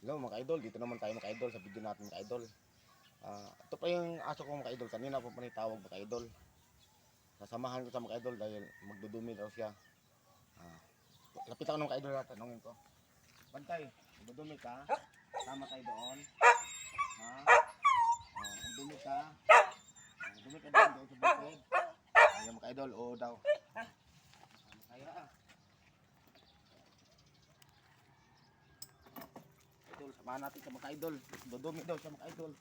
Hello mga idol, dito naman tayo mga idol sa video natin mga idol. Ito pa yung aso ko mga idol, kanina po panitawag mga idol. Sasamahan ko sa mga idol dahil magdudumi daw siya. Ah, Lapit ako ng mga idol na tanongin ko. Bantay, magdudumi ka? Tama tayo doon. Ha? Magdumi ka? Magdumi ka doon sa bukid. Ayun mga idol, oo daw. Tama tayo idol, samahan natin sa mga idol. Dudumi daw sa mga idol.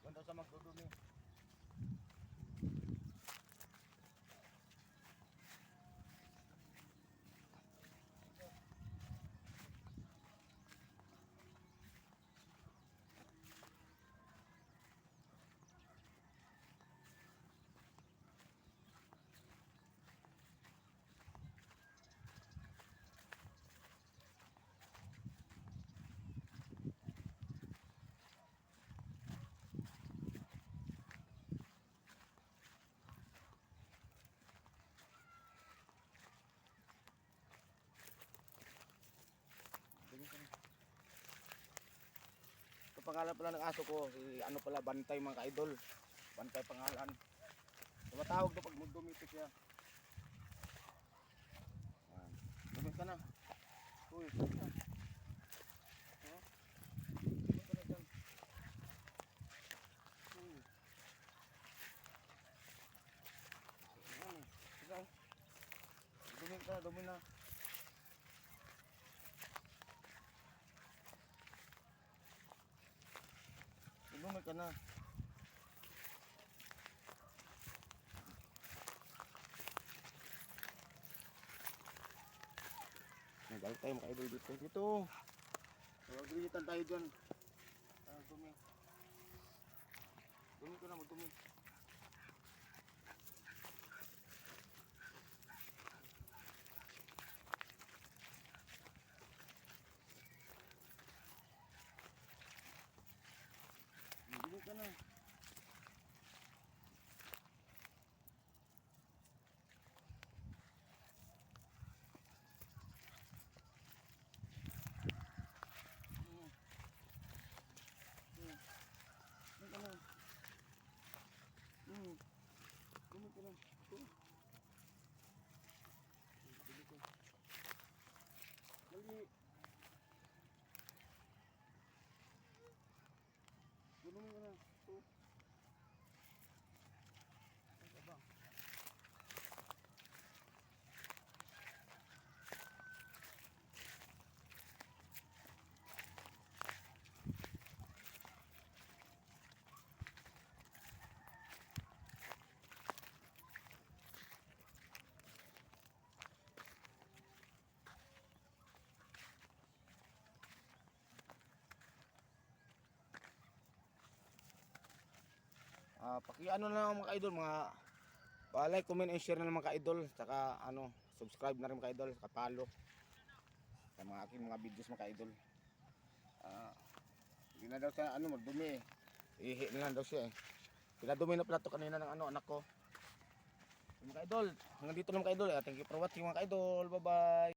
Ganda sa magdudumi. Ito pangalan pala ng aso ko, si ano pala, Bantay mga ka-idol. Bantay pangalan. Tumatawag daw pag magdumito siya. Dumit ka na. Uy, dumit ka. Dumit ka na dyan. Uy. Ayan, sige. Dumit ka na, dumit na. Dumit ka na. Nagalit tayo mga idol dito. Dito. Magbilitan tayo dyan. Dumi. Dumi ka na, magdumi. Dumi ka na. Dumi ka na. Dali. Dumi ka na. Paki-ano na lang mga ka-idol, mga like, comment, and share na lang mga ka-idol, saka ano, subscribe na rin mga ka-idol, saka follow sa mga aking mga videos mga ka-idol. Hindi na daw siya ano magdumi eh. Ihi na lang daw siya eh. Pinadumi na pala to kanina ng ano anak ko. Mga ka-idol, hanggang dito lang mga ka-idol. Thank you for watching mga ka-idol. Bye-bye.